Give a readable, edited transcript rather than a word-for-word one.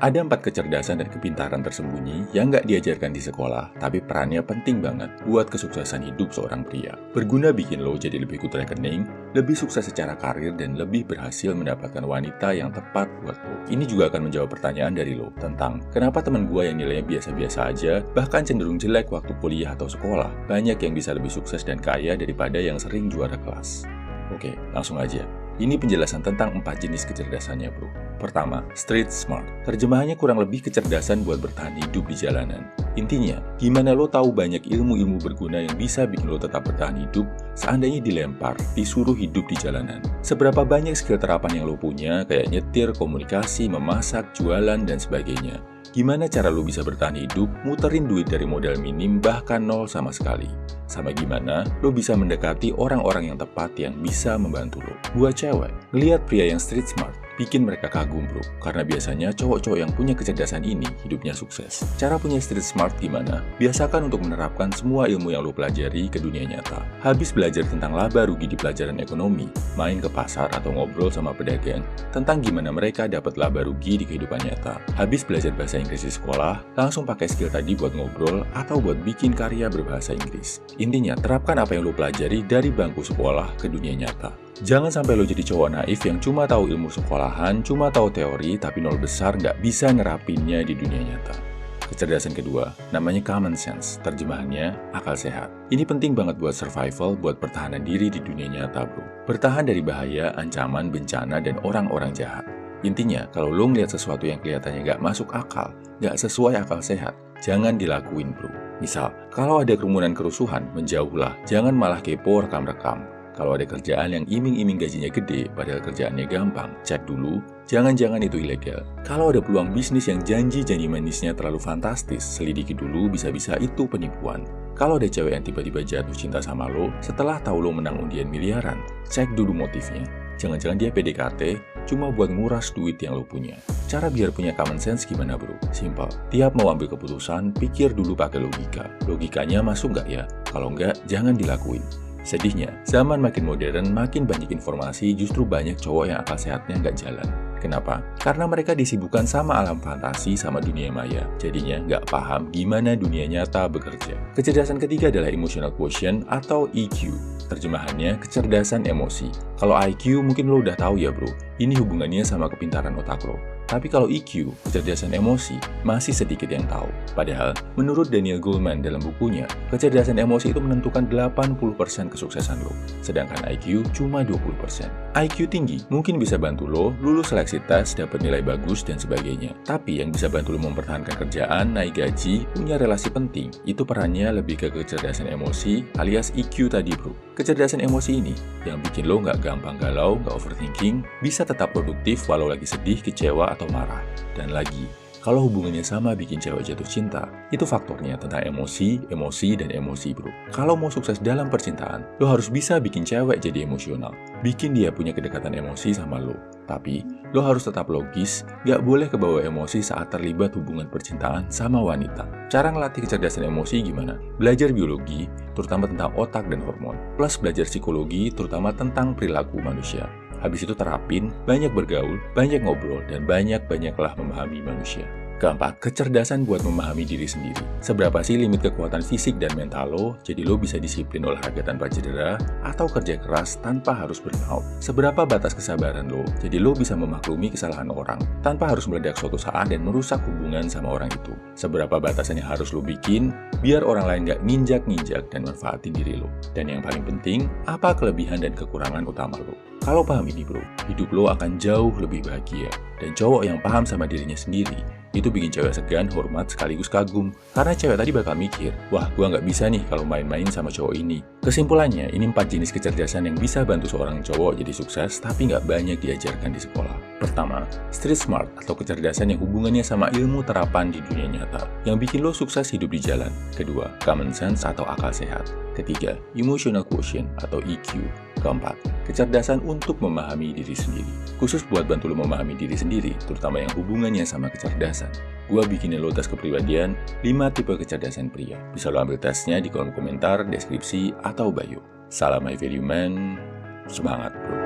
Ada 4 kecerdasan dan kepintaran tersembunyi yang nggak diajarkan di sekolah, tapi perannya penting banget buat kesuksesan hidup seorang pria. Berguna bikin lo jadi lebih good rekening, lebih sukses secara karir, dan lebih berhasil mendapatkan wanita yang tepat buat lo. Ini juga akan menjawab pertanyaan dari lo tentang kenapa teman gue yang nilainya biasa-biasa aja, bahkan cenderung jelek waktu kuliah atau sekolah, banyak yang bisa lebih sukses dan kaya daripada yang sering juara kelas. Oke, langsung aja. Ini penjelasan tentang 4 jenis kecerdasannya, bro. Pertama, street smart. Terjemahannya kurang lebih kecerdasan buat bertahan hidup di jalanan. Intinya, gimana lo tahu banyak ilmu-ilmu berguna yang bisa bikin lo tetap bertahan hidup seandainya dilempar, disuruh hidup di jalanan. Seberapa banyak skill terapan yang lo punya, kayak nyetir, komunikasi, memasak, jualan, dan sebagainya. Gimana cara lo bisa bertahan hidup, muterin duit dari modal minim bahkan nol sama sekali. Sama gimana lo bisa mendekati orang-orang yang tepat yang bisa membantu lo. Buat cewek, ngeliat pria yang street smart bikin mereka kagum, bro. Karena biasanya cowok-cowok yang punya kecerdasan ini hidupnya sukses. Cara punya street smart gimana? Biasakan untuk menerapkan semua ilmu yang lo pelajari ke dunia nyata. Habis belajar tentang laba rugi di pelajaran ekonomi, main ke pasar atau ngobrol sama pedagang tentang gimana mereka dapat laba rugi di kehidupan nyata. Habis belajar bahasa Inggris di sekolah, langsung pakai skill tadi buat ngobrol atau buat bikin karya berbahasa Inggris. Intinya, terapkan apa yang lo pelajari dari bangku sekolah ke dunia nyata. Jangan sampai lo jadi cowok naif yang cuma tahu ilmu sekolahan, cuma tahu teori, tapi nol besar nggak bisa nerapinnya di dunia nyata. Kecerdasan kedua, namanya common sense, terjemahannya akal sehat. Ini penting banget buat survival, buat pertahanan diri di dunia nyata, bro. Bertahan dari bahaya, ancaman, bencana, dan orang-orang jahat. Intinya, kalau lo ngeliat sesuatu yang kelihatannya nggak masuk akal, nggak sesuai akal sehat, jangan dilakuin, bro. Misal, kalau ada kerumunan kerusuhan, menjauhlah, jangan malah kepo rekam-rekam. Kalau ada kerjaan yang iming-iming gajinya gede, padahal kerjaannya gampang, cek dulu, jangan-jangan itu ilegal. Kalau ada peluang bisnis yang janji-janji manisnya terlalu fantastis, selidiki dulu, bisa-bisa itu penipuan. Kalau ada cewek yang tiba-tiba jatuh cinta sama lo, setelah tahu lo menang undian miliaran, cek dulu motifnya. Jangan-jangan dia PDKT, cuma buat nguras duit yang lo punya. Cara biar punya common sense gimana, bro? Simpel. Tiap mau ambil keputusan, pikir dulu pakai logika. Logikanya masuk nggak ya? Kalau nggak, jangan dilakuin. Sedihnya, zaman makin modern, makin banyak informasi, justru banyak cowok yang akal sehatnya nggak jalan. Kenapa? Karena mereka disibukkan sama alam fantasi sama dunia maya. Jadinya nggak paham gimana dunia nyata bekerja. Kecerdasan ketiga adalah emotional quotient atau EQ. Terjemahannya kecerdasan emosi. Kalau IQ mungkin lo udah tahu ya, bro. Ini hubungannya sama kepintaran otak lo. Tapi kalau EQ, kecerdasan emosi, masih sedikit yang tahu. Padahal, menurut Daniel Goleman dalam bukunya, kecerdasan emosi itu menentukan 80% kesuksesan lo. Sedangkan IQ cuma 20%. IQ tinggi mungkin bisa bantu lo lulus seleksi tes, dapat nilai bagus, dan sebagainya. Tapi yang bisa bantu lo mempertahankan kerjaan, naik gaji, punya relasi penting, itu perannya lebih ke kecerdasan emosi alias EQ tadi, bro. Kecerdasan emosi ini yang bikin lo nggak gampang galau, nggak overthinking, bisa tetap produktif walau lagi sedih, kecewa, atau marah. Dan lagi, kalau hubungannya sama bikin cewek jatuh cinta, itu faktornya tentang emosi, dan emosi, bro. Kalau mau sukses dalam percintaan, lo harus bisa bikin cewek jadi emosional, bikin dia punya kedekatan emosi sama lo. Tapi, lo harus tetap logis, gak boleh kebawa emosi saat terlibat hubungan percintaan sama wanita. Cara ngelatih kecerdasan emosi gimana? Belajar biologi, terutama tentang otak dan hormon, plus belajar psikologi, terutama tentang perilaku manusia. Habis itu terapin, banyak bergaul, banyak ngobrol, dan banyak-banyaklah memahami manusia. Keempat, kecerdasan buat memahami diri sendiri. Seberapa sih limit kekuatan fisik dan mental lo, jadi lo bisa disiplin olahraga tanpa cedera, atau kerja keras tanpa harus burnout. Seberapa batas kesabaran lo, jadi lo bisa memaklumi kesalahan orang, tanpa harus meledak suatu saat dan merusak hubungan sama orang itu. Seberapa batasan yang harus lo bikin, biar orang lain gak nginjak-nginjak dan manfaatin diri lo. Dan yang paling penting, apa kelebihan dan kekurangan utama lo. Kalau paham ini, bro, hidup lo akan jauh lebih bahagia. Dan cowok yang paham sama dirinya sendiri, itu bikin cewek segan, hormat, sekaligus kagum. Karena cewek tadi bakal mikir, wah gua nggak bisa nih kalau main-main sama cowok ini. Kesimpulannya, ini 4 jenis kecerdasan yang bisa bantu seorang cowok jadi sukses, tapi nggak banyak diajarkan di sekolah. Pertama, street smart atau kecerdasan yang hubungannya sama ilmu terapan di dunia nyata, yang bikin lo sukses hidup di jalan. Kedua, common sense atau akal sehat. Ketiga, emotional quotient atau EQ. Keempat, kecerdasan untuk memahami diri sendiri. Khusus buat bantu lo memahami diri sendiri, terutama yang hubungannya sama kecerdasan. Gua bikinin lo tes kepribadian 5 tipe kecerdasan pria. Bisa lo ambil tesnya di kolom komentar, deskripsi, atau bio. Salam high value man, semangat bro.